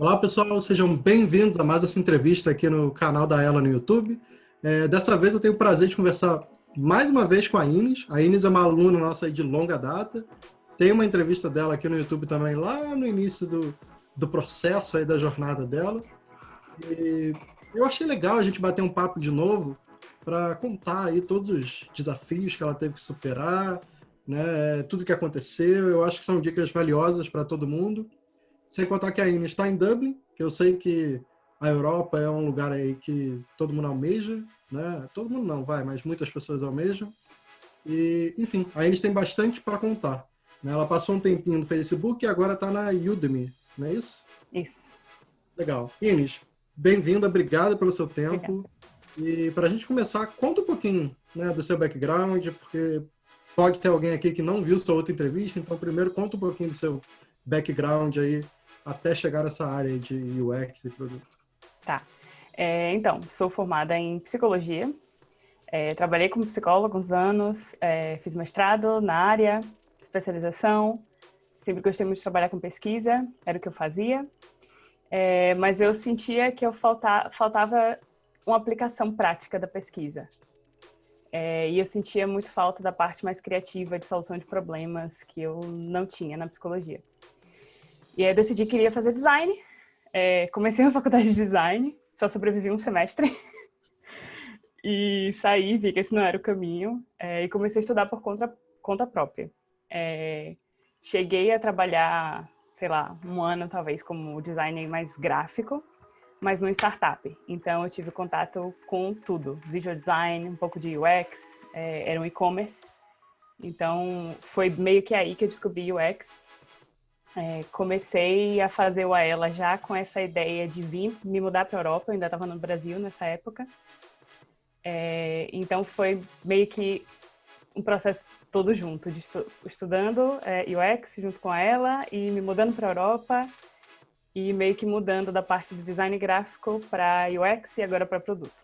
Olá, pessoal, sejam bem-vindos a mais essa entrevista aqui no canal da Ela no YouTube. Dessa vez eu tenho o prazer de conversar mais uma vez com a Inês. A Inês é uma aluna nossa aí de longa data. Tem uma entrevista dela aqui no YouTube também, lá no início do processo aí da jornada dela. E eu achei legal a gente bater um papo de novo para contar aí todos os desafios que ela teve que superar, né? Tudo que aconteceu. Eu acho que são dicas valiosas para todo mundo. Sem contar que a Inês está em Dublin, que eu sei que a Europa é um lugar aí que todo mundo almeja, né? Todo mundo não, mas muitas pessoas almejam. E, enfim, a Inês tem bastante para contar, né? Ela passou um tempinho no Facebook e agora está na Udemy, não é isso? Isso. Legal. Inês, bem-vinda, obrigada pelo seu Obrigada. tempo. E para a gente começar, conta um pouquinho, né, do seu background, porque pode ter alguém aqui que não viu sua outra entrevista, então primeiro conta um pouquinho do seu background aí, até chegar nessa área de UX e produto. Tá. Então, sou formada em psicologia. Trabalhei como psicóloga uns anos, fiz mestrado na área, especialização. Sempre gostei muito de trabalhar com pesquisa, era o que eu fazia. Mas eu sentia que faltava uma aplicação prática da pesquisa. E eu sentia muito falta da parte mais criativa de solução de problemas que eu não tinha na psicologia. E aí eu decidi que queria fazer design. Comecei na faculdade de design, só sobrevivi um semestre. E saí, vi que esse não era o caminho. E comecei a estudar por conta própria. Cheguei a trabalhar, sei lá, um ano talvez como designer mais gráfico, mas numa startup. Então eu tive contato com tudo. Visual design, um pouco de UX, era um e-commerce. Então foi meio que aí que eu descobri UX. Comecei a fazer o Aela já com essa ideia de vir me mudar para a Europa, eu ainda estava no Brasil nessa época. Então foi meio que um processo todo junto, de estudando UX junto com ela e me mudando para a Europa e meio que mudando da parte de design gráfico para UX e agora para produto.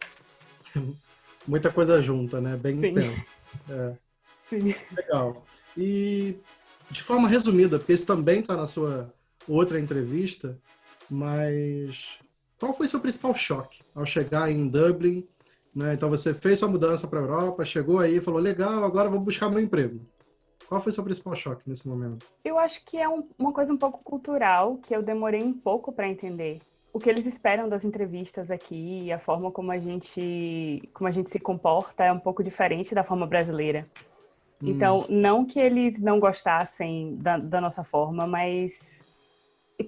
Muita coisa junta, né? Bem Sim. intenso. Sim. Legal. E de forma resumida, porque isso também está na sua outra entrevista, mas qual foi seu principal choque ao chegar em Dublin, né? Então você fez sua mudança para a Europa, chegou aí e falou, legal, agora vou buscar meu emprego. Qual foi seu principal choque nesse momento? Eu acho que é uma coisa um pouco cultural que eu demorei um pouco para entender. O que eles esperam das entrevistas aqui, a forma como a gente se comporta é um pouco diferente da forma brasileira. Então, não que eles não gostassem da nossa forma, mas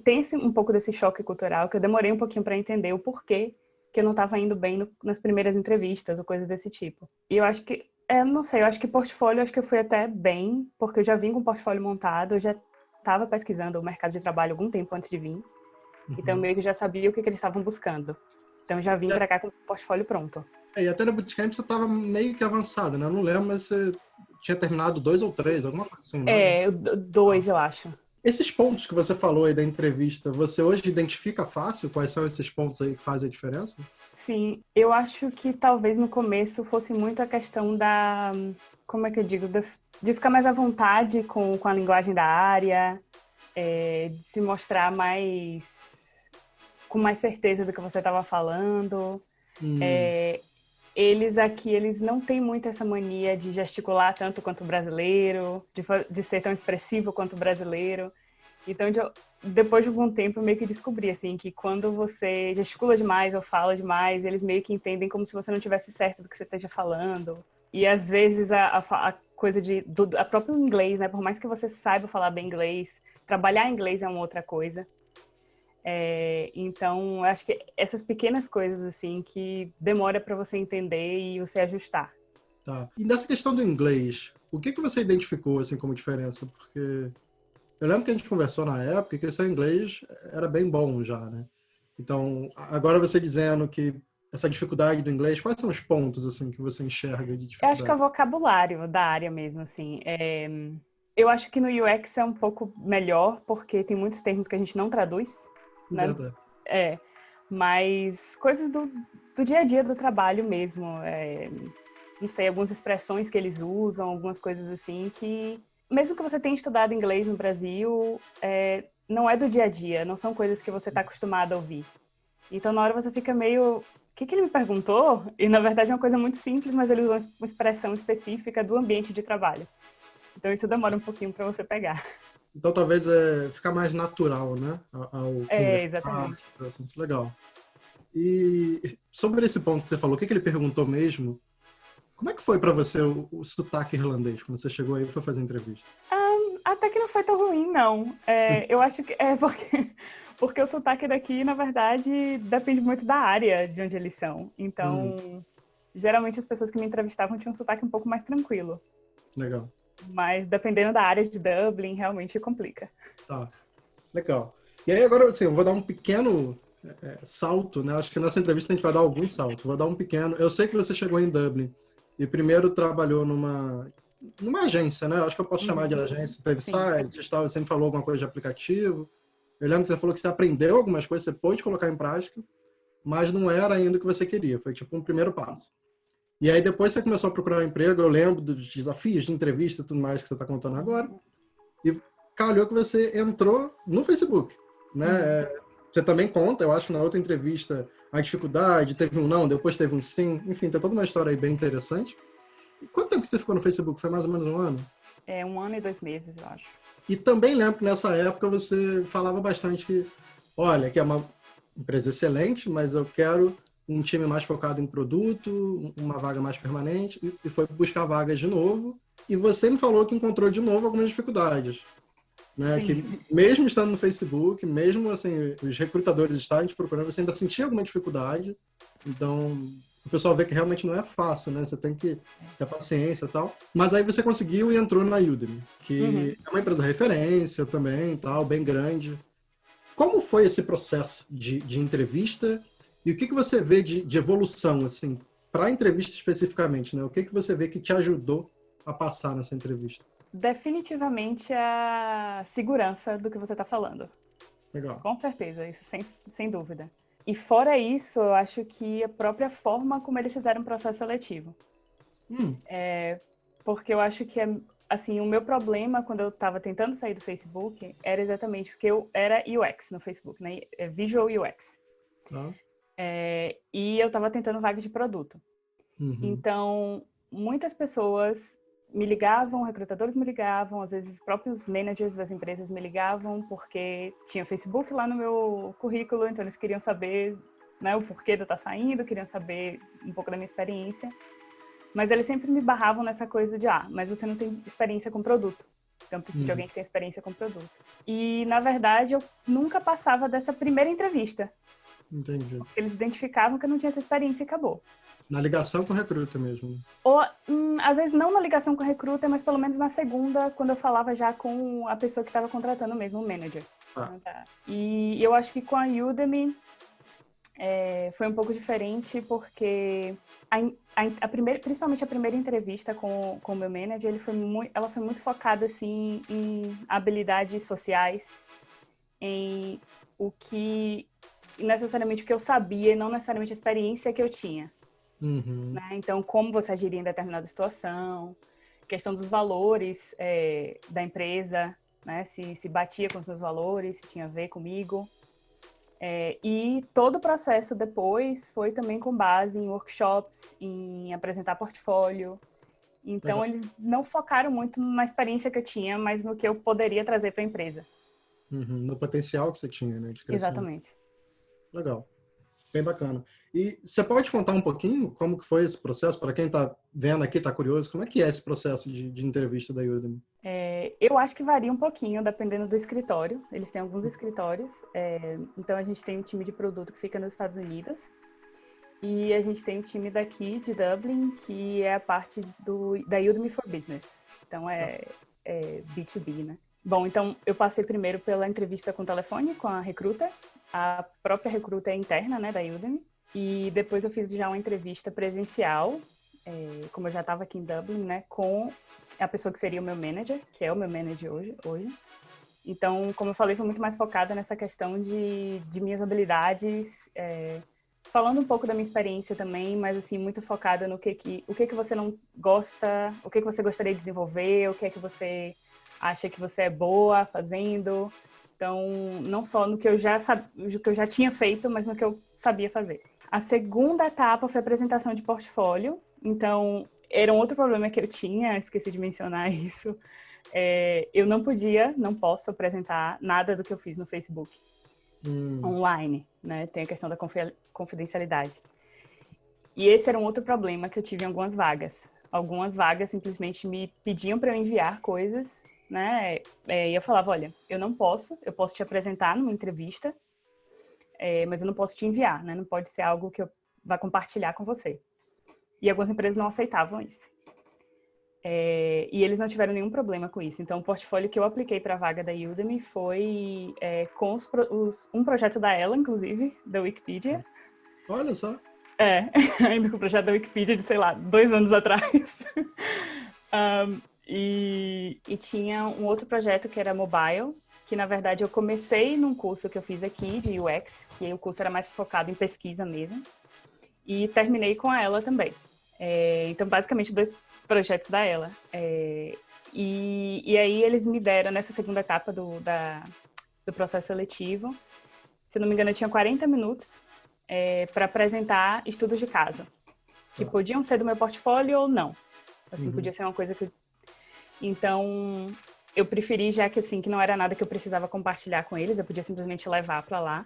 tem um pouco desse choque cultural que eu demorei um pouquinho para entender o porquê que eu não estava indo bem nas primeiras entrevistas ou coisas desse tipo. E eu acho que, não sei, eu acho que portfólio, acho que eu fui até bem, porque eu já vim com o portfólio montado, eu já estava pesquisando o mercado de trabalho algum tempo antes de vir, então meio que já sabia o que eles estavam buscando. Então eu já vim para cá com o portfólio pronto. E até na Bootcamp você estava meio que avançado, né? Eu não lembro, mas você tinha terminado 2 ou 3, alguma coisa assim, né? 2, eu acho. Esses pontos que você falou aí da entrevista, você hoje identifica fácil quais são esses pontos aí que fazem a diferença? Sim, eu acho que talvez no começo fosse muito a questão da, como é que eu digo, de ficar mais à vontade com a linguagem da área, de se mostrar com mais certeza do que você estava falando. Eles aqui, eles não têm muito essa mania de gesticular tanto quanto o brasileiro, de ser tão expressivo quanto o brasileiro. Então, depois de algum tempo, eu meio que descobri, assim, que quando você gesticula demais ou fala demais, eles meio que entendem como se você não tivesse certo do que você esteja falando. E, às vezes, a coisa a próprio inglês, né? Por mais que você saiba falar bem inglês, trabalhar inglês é uma outra coisa. Então, eu acho que essas pequenas coisas, assim, que demora para você entender e você ajustar. Tá. E nessa questão do inglês, o que você identificou, assim, como diferença? Porque eu lembro que a gente conversou na época que o seu inglês era bem bom já, né? Então, agora você dizendo que essa dificuldade do inglês, quais são os pontos, assim, que você enxerga de Eu acho que é o dificuldade? vocabulário da área mesmo, assim. Eu acho que no UX é um pouco melhor, porque tem muitos termos que a gente não traduz, né? Verdade. Mas coisas do dia a dia do trabalho mesmo. Não sei, algumas expressões que eles usam, algumas coisas assim que, mesmo que você tenha estudado inglês no Brasil, não é do dia a dia, não são coisas que você está acostumado a ouvir. Então, na hora você fica meio... O que ele me perguntou? E, na verdade, é uma coisa muito simples, mas ele usou uma expressão específica do ambiente de trabalho. Então, isso demora um pouquinho para você pegar. Então, talvez ficar mais natural, né? Ao conversar. Exatamente. Legal. E sobre esse ponto que você falou, o que ele perguntou mesmo? Como é que foi para você o sotaque irlandês, quando você chegou aí e foi fazer entrevista? Até que não foi tão ruim, não. Eu acho que é porque o sotaque daqui, na verdade, depende muito da área de onde eles são. Então, geralmente as pessoas que me entrevistavam tinham um sotaque um pouco mais tranquilo. Legal. Mas dependendo da área de Dublin, realmente complica. Tá, legal. E aí agora, assim, eu vou dar um pequeno salto, né? Acho que nessa entrevista a gente vai dar alguns saltos. Vou dar um pequeno... Eu sei que você chegou em Dublin e primeiro trabalhou numa agência, né? Acho que eu posso chamar de agência. Teve site, tal, você me falou alguma coisa de aplicativo. Eu lembro que você falou que você aprendeu algumas coisas, você pôde colocar em prática, mas não era ainda o que você queria. Foi tipo um primeiro passo. E aí depois você começou a procurar um emprego, eu lembro dos desafios de entrevista e tudo mais que você está contando agora. E calhou que você entrou no Facebook, né? Você também conta, eu acho, na outra entrevista, a dificuldade, teve um não, depois teve um sim. Enfim, tem toda uma história aí bem interessante. E quanto tempo que você ficou no Facebook? Foi mais ou menos um ano? 1 ano e 2 meses, eu acho. E também lembro que nessa época você falava bastante que, olha, que é uma empresa excelente, mas eu quero um time mais focado em produto, uma vaga mais permanente, e foi buscar vagas de novo. E você me falou que encontrou de novo algumas dificuldades, né? Que mesmo estando no Facebook, mesmo assim, os recrutadores estarem te procurando, você ainda sentia alguma dificuldade. Então, o pessoal vê que realmente não é fácil, né? Você tem que ter paciência e tal. Mas aí você conseguiu e entrou na Udemy, que é uma empresa referência também, tal, bem grande. Como foi esse processo de entrevista e o que você vê de evolução, assim, para a entrevista especificamente, né? O que você vê que te ajudou a passar nessa entrevista? Definitivamente a segurança do que você está falando. Legal. Com certeza, isso sem dúvida. E fora isso, eu acho que a própria forma como eles fizeram o processo seletivo. Porque eu acho que, assim, o meu problema quando eu estava tentando sair do Facebook era exatamente porque eu era UX no Facebook, né? Visual UX. E eu estava tentando vaga de produto. Então, muitas pessoas me ligavam, recrutadores me ligavam, às vezes os próprios managers das empresas me ligavam porque tinha Facebook lá no meu currículo, então eles queriam saber, né, o porquê de eu estar saindo, queriam saber um pouco da minha experiência. Mas eles sempre me barravam nessa coisa de, mas você não tem experiência com produto. Então, eu preciso de alguém que tenha experiência com produto. E, na verdade, eu nunca passava dessa primeira entrevista. Entendi. Porque eles identificavam que eu não tinha essa experiência e acabou. Na ligação com o recruta mesmo. Ou, às vezes, não na ligação com o recruta, mas pelo menos na segunda, quando eu falava já com a pessoa que estava contratando mesmo, o manager. E eu acho que com a Udemy foi um pouco diferente, porque principalmente a primeira entrevista com o meu manager, ela foi muito focada assim, em habilidades sociais, em necessariamente o que eu sabia e não necessariamente a experiência que eu tinha. Né? Então, como você agiria em determinada situação, questão dos valores da empresa, né? Se batia com os meus valores, se tinha a ver comigo. E todo o processo depois foi também com base em workshops, em apresentar portfólio. Então, eles não focaram muito na experiência que eu tinha, mas no que eu poderia trazer para a empresa. No potencial que você tinha, né? De crescimento. Exatamente. Legal. Bem bacana. E você pode contar um pouquinho como que foi esse processo? Para quem está vendo aqui, está curioso, como é que é esse processo de entrevista da Udemy? Eu acho que varia um pouquinho, dependendo do escritório. Eles têm alguns escritórios. Então, a gente tem um time de produto que fica nos Estados Unidos. E a gente tem um time daqui, de Dublin, que é a parte da Udemy for Business. Então, é B2B, né? Bom, então, eu passei primeiro pela entrevista com o telefone, com a recruta. A própria recruta é interna, né, da Udemy. E depois eu fiz já uma entrevista presencial, como eu já estava aqui em Dublin, né, com a pessoa que seria o meu manager, que é o meu manager hoje. Então, como eu falei, foi muito mais focada nessa questão de minhas habilidades, falando um pouco da minha experiência também, mas assim, muito focada no o que você não gosta, o que você gostaria de desenvolver, o que é que você acha que você é boa fazendo. Então, não só no que eu já tinha feito, mas no que eu sabia fazer. A segunda etapa foi a apresentação de portfólio. Então, era um outro problema que eu tinha, esqueci de mencionar isso. Eu não posso apresentar nada do que eu fiz no Facebook online, né? Tem a questão da confidencialidade. E esse era um outro problema que eu tive em algumas vagas. Algumas vagas simplesmente me pediam para eu enviar coisas, né? E eu falava, olha, eu posso te apresentar numa entrevista, mas eu não posso te enviar, né? Não pode ser algo que eu vá compartilhar com você. E algumas empresas não aceitavam isso. E eles não tiveram nenhum problema com isso. Então, o portfólio que eu apliquei para a vaga da Udemy foi com um projeto da ela, inclusive, da Wikipedia. Olha só. Ainda com o projeto da Wikipedia de, sei lá, 2 anos atrás. E tinha um outro projeto que era mobile, que na verdade eu comecei num curso que eu fiz aqui de UX, que o curso era mais focado em pesquisa mesmo, e terminei com a ela também. Então, basicamente, 2 projetos da ela. E aí eles me deram, nessa segunda etapa do processo seletivo, se não me engano, eu tinha 40 minutos para apresentar estudos de caso, que podiam ser do meu portfólio ou não. Assim, podia ser uma coisa que... Então, eu preferi, já que assim, que não era nada que eu precisava compartilhar com eles, eu podia simplesmente levar para lá.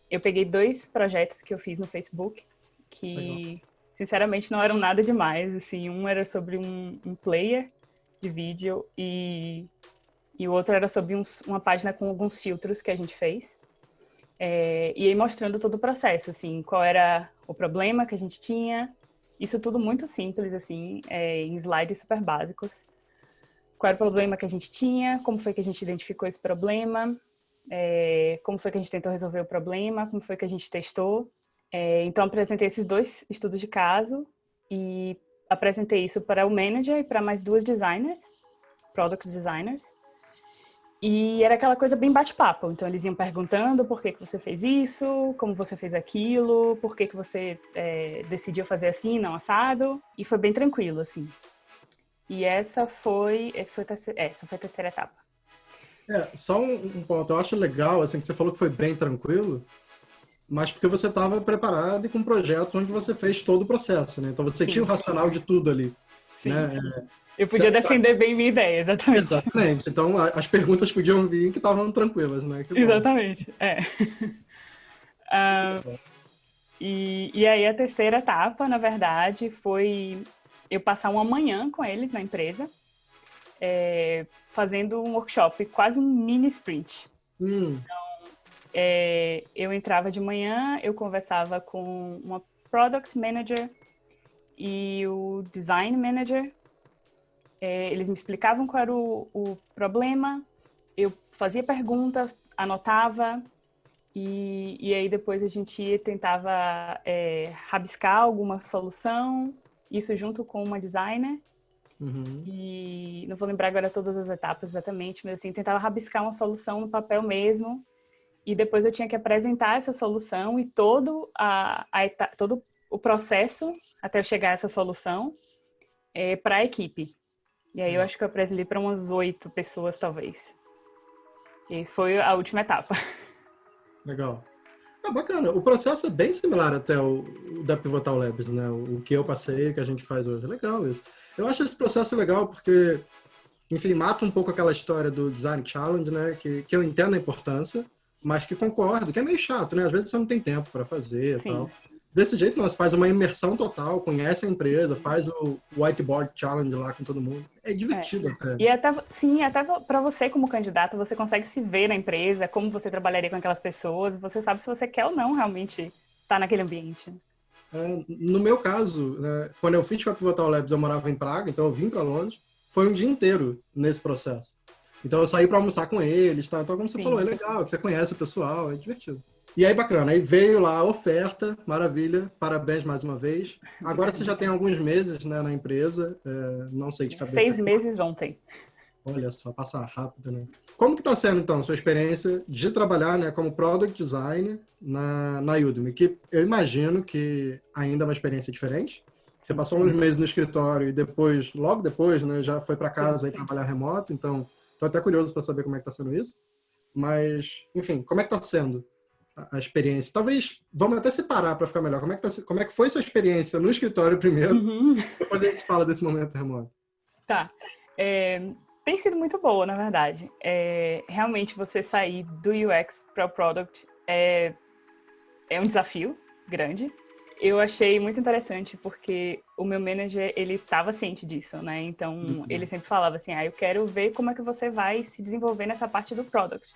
Eu peguei 2 projetos que eu fiz no Facebook, que, sinceramente, não eram nada demais. Assim, um era sobre um player de vídeo e o outro era sobre uma página com alguns filtros que a gente fez. E aí mostrando todo o processo, assim, qual era o problema que a gente tinha. Isso tudo muito simples, assim, em slides super básicos. Qual era o problema que a gente tinha, como foi que a gente identificou esse problema, como foi que a gente tentou resolver o problema, como foi que a gente testou. Então, apresentei esses 2 estudos de caso e apresentei isso para o manager e para mais 2 designers, product designers. E era aquela coisa bem bate-papo. Então, eles iam perguntando por que você fez isso, como você fez aquilo, por que você decidiu fazer assim, não assado. E foi bem tranquilo, assim. E essa foi a terceira etapa. Só um ponto. Eu acho legal, assim, que você falou que foi bem tranquilo, mas porque você estava preparado e com um projeto onde você fez todo o processo, né? Então, você tinha o racional de tudo ali. Sim, né? sim. Eu podia defender bem minha ideia, exatamente. Exatamente. Então, as perguntas podiam vir que estavam tranquilas, né? Exatamente, E aí a terceira etapa, na verdade, foi eu passar uma manhã com eles na empresa, fazendo um workshop, quase um mini sprint. Então, eu entrava de manhã, eu conversava com uma product manager e o design manager. Eles me explicavam qual era o problema, eu fazia perguntas, anotava, e aí depois a gente tentava rabiscar alguma solução, isso junto com uma designer. E não vou lembrar agora todas as etapas exatamente, mas assim, tentava rabiscar uma solução no papel mesmo, e depois eu tinha que apresentar essa solução e todo o processo até eu chegar a essa solução para a equipe. E aí eu acho que eu apresentei para umas 8 pessoas, talvez. E isso foi a última etapa. Legal. Bacana. O processo é bem similar até o da Pivotal Labs, né? O que eu passei, o que a gente faz hoje. Legal isso. Eu acho esse processo legal porque, enfim, mata um pouco aquela história do Design Challenge, né? Que eu entendo a importância, mas que concordo, que é meio chato, né? Às vezes você não tem tempo para fazer e tal. Desse jeito, não, você faz uma imersão total, conhece a empresa, faz o Whiteboard Challenge lá com todo mundo. É divertido até. E até para você como candidato, você consegue se ver na empresa, como você trabalharia com aquelas pessoas, você sabe se você quer ou não realmente estar naquele ambiente. No meu caso, né, quando eu fiz com a Pivotal Labs, eu morava em Praga, então eu vim para Londres, foi um dia inteiro nesse processo. Então eu saí para almoçar com eles, tá? Então como você falou, é legal, que você conhece o pessoal, é divertido. E aí, bacana, aí veio lá a oferta, maravilha, parabéns mais uma vez. Agora você já tem alguns meses, né, na empresa, não sei de cabeça. 6 meses ontem. Olha só, passa rápido, né? Como que está sendo, então, a sua experiência de trabalhar, né, como Product Designer na Udemy? Que eu imagino que ainda é uma experiência diferente. Você passou uns meses no escritório e depois, logo depois, né, já foi para casa e trabalhar remoto, então estou até curioso para saber como é que está sendo isso. Mas, enfim, como é que está sendo a experiência? Talvez, vamos até separar para ficar melhor. Como é que foi sua experiência no escritório primeiro? Uhum. Depois a gente fala desse momento remoto. Tá. Tem sido muito boa, na verdade. Realmente, você sair do UX para o Product é um desafio grande. Eu achei muito interessante porque o meu manager, ele estava ciente disso, né? Então, ele sempre falava assim, eu quero ver como é que você vai se desenvolver nessa parte do Product.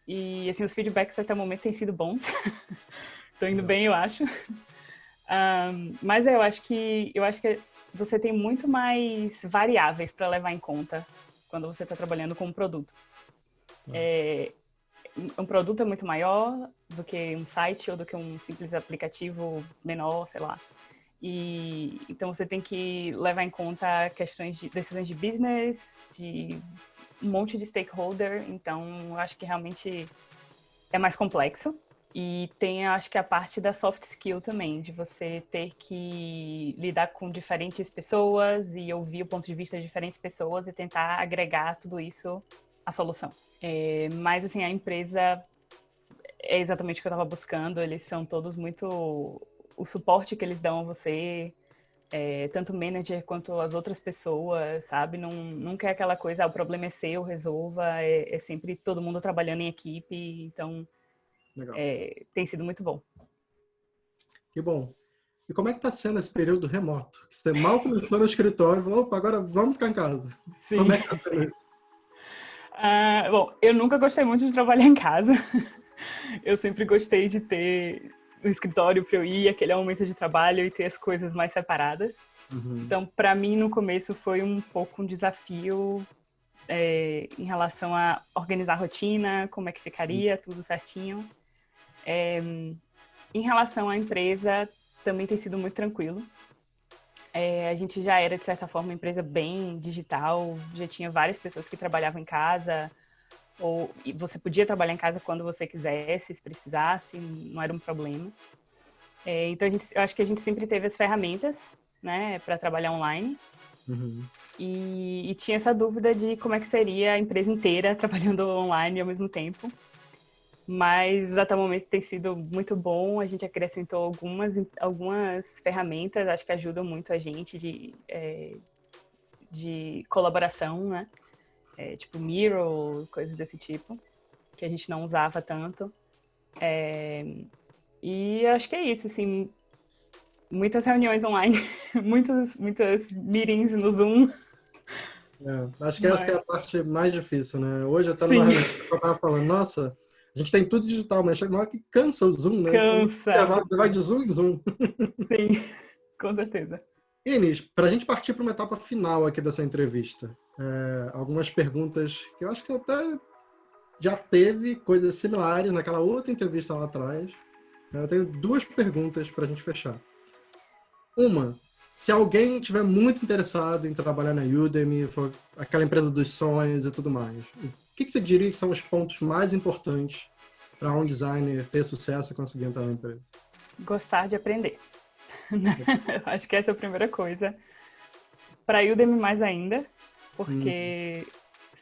E, assim, os feedbacks até o momento têm sido bons. Tô indo bem, eu acho. Mas eu acho que você tem muito mais variáveis para levar em conta quando você está trabalhando com um produto. Um produto é muito maior do que um site ou do que um simples aplicativo menor, sei lá. E então você tem que levar em conta questões de decisões de business, de um monte de stakeholder. Então, eu acho que realmente é mais complexo. E tem, acho que, a parte da soft skill também, de você ter que lidar com diferentes pessoas e ouvir o ponto de vista de diferentes pessoas e tentar agregar tudo isso à solução. Mas, assim, a empresa é exatamente o que eu estava buscando. Eles são todos muito... O suporte que eles dão a você, tanto o manager quanto as outras pessoas, sabe? Nunca é aquela coisa, o problema é seu, resolva. É sempre todo mundo trabalhando em equipe. Então, tem sido muito bom. Que bom. E como é que está sendo esse período remoto? Você mal começou no escritório e falou, opa, agora vamos ficar em casa. Sim. Como é que está sendo isso? Bom, eu nunca gostei muito de trabalhar em casa. Eu sempre gostei de ter um escritório para eu ir, aquele momento de trabalho e ter as coisas mais separadas. Então, para mim, no começo, foi um pouco um desafio em relação a organizar a rotina, como é que ficaria, tudo certinho. Em relação à empresa, também tem sido muito tranquilo. A gente já era, de certa forma, uma empresa bem digital, já tinha várias pessoas que trabalhavam em casa, e você podia trabalhar em casa quando você quisesse, se precisasse, não era um problema. Então, eu acho que a gente sempre teve as ferramentas, né, para trabalhar online. E tinha essa dúvida de como é que seria a empresa inteira trabalhando online ao mesmo tempo. Mas até o momento tem sido muito bom. A gente acrescentou algumas ferramentas, acho que ajudam muito a gente de colaboração, né? Tipo Miro, coisas desse tipo, que a gente não usava tanto. E acho que é isso, assim, muitas reuniões online, muitas meetings no Zoom. Acho que essa que é a parte mais difícil, né? Hoje, até numa Sim. reunião, eu estava falando, nossa, a gente tem tudo digital, mas chega uma hora que cansa o Zoom, né? Cansa. Você vai de Zoom em Zoom. Sim, com certeza. Inês, para a gente partir para uma etapa final aqui dessa entrevista, algumas perguntas que eu acho que até já teve coisas similares naquela outra entrevista lá atrás. Eu tenho duas perguntas para a gente fechar. Uma, se alguém estiver muito interessado em trabalhar na Udemy, for aquela empresa dos sonhos e tudo mais, o que você diria que são os pontos mais importantes para um designer ter sucesso e conseguir entrar na empresa? Gostar de aprender. Eu acho que essa é a primeira coisa. Para a Udemy mais ainda, porque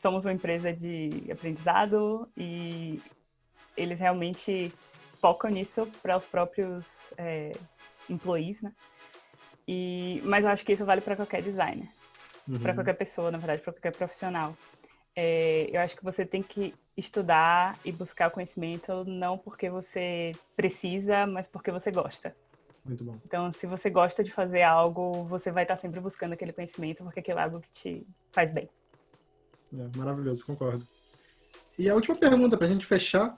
somos uma empresa de aprendizado e eles realmente focam nisso para os próprios employees, né? Mas eu acho que isso vale para qualquer designer, para qualquer pessoa, na verdade, para qualquer profissional. Eu acho que você tem que estudar e buscar conhecimento não porque você precisa, mas porque você gosta. Muito bom. Então, se você gosta de fazer algo, você vai estar sempre buscando aquele conhecimento, porque aquilo é algo que te faz bem. Maravilhoso, concordo. E a última pergunta, para a gente fechar,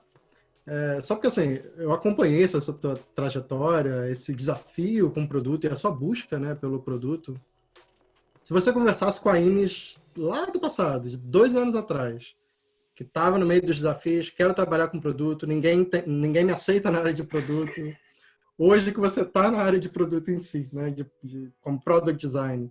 só porque assim, eu acompanhei essa sua trajetória, esse desafio com o produto e a sua busca, né, pelo produto. Se você conversasse com a Inês lá do passado, de 2 anos atrás, que estava no meio dos desafios, quero trabalhar com produto, ninguém me aceita na área de produto. Hoje que você está na área de produto em si, né, como product design,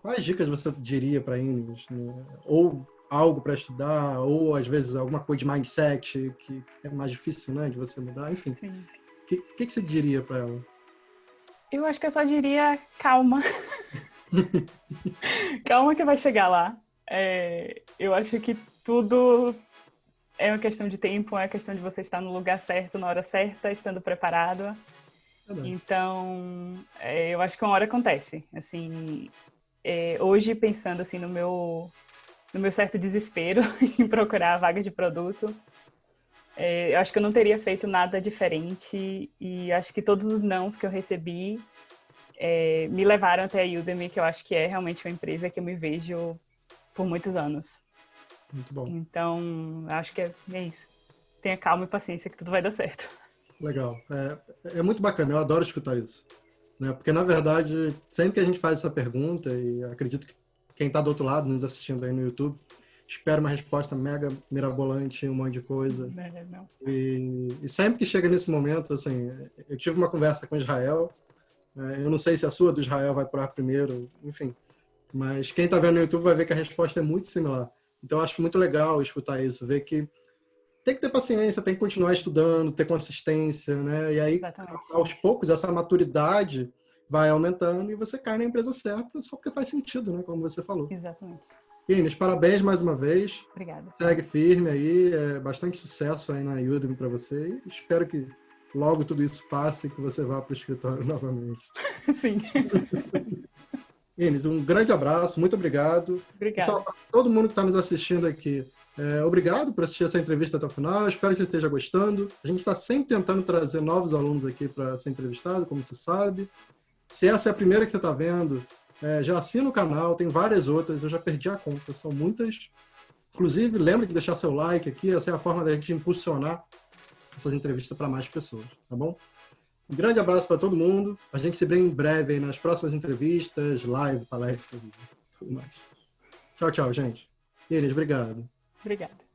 quais dicas você diria para a Inês? Né? Ou algo para estudar, ou às vezes alguma coisa de mindset que é mais difícil, né, de você mudar, enfim. O que você diria para ela? Eu acho que eu só diria calma. Calma que vai chegar lá. Eu acho que tudo é uma questão de tempo, é uma questão de você estar no lugar certo, na hora certa, estando preparado. Então, eu acho que uma hora acontece. Assim, hoje, pensando assim, no meu certo desespero em procurar a vaga de produto, eu acho que eu não teria feito nada diferente e acho que todos os nãos que eu recebi me levaram até a Udemy, que eu acho que é realmente uma empresa que eu me vejo por muitos anos. Muito bom. Então, acho que é isso. Tenha calma e paciência que tudo vai dar certo. Legal. É muito bacana, eu adoro escutar isso. Né? Porque, na verdade, sempre que a gente faz essa pergunta, e acredito que quem está do outro lado, nos assistindo aí no YouTube, espera uma resposta mega mirabolante, um monte de coisa. Não. E sempre que chega nesse momento, assim, eu tive uma conversa com Israel, eu não sei se a sua do Israel vai para primeiro, enfim, mas quem está vendo no YouTube vai ver que a resposta é muito similar. Então, eu acho muito legal escutar isso, ver que tem que ter paciência, tem que continuar estudando, ter consistência, né? E aí, Exatamente. aos poucos, essa maturidade vai aumentando e você cai na empresa certa só porque faz sentido, né? Como você falou. Exatamente. Inês, parabéns mais uma vez. Obrigada. Segue firme aí, bastante sucesso aí na Udemy para você. E espero que logo tudo isso passe e que você vá para o escritório novamente. Sim. Inês, um grande abraço, muito obrigado. Obrigada. Pessoal, todo mundo que está nos assistindo aqui, obrigado por assistir essa entrevista até o final. Eu espero que você esteja gostando. A gente está sempre tentando trazer novos alunos aqui para ser entrevistado, como você sabe. Se essa é a primeira que você está vendo, já assina o canal, tem várias outras, eu já perdi a conta, são muitas. Inclusive, lembre de deixar seu like aqui, essa é a forma da gente impulsionar essas entrevistas para mais pessoas, tá bom? Um grande abraço para todo mundo. A gente se vê em breve aí nas próximas entrevistas, live, palestras e tudo mais. Tchau, tchau, gente. Inês, obrigado. Obrigada.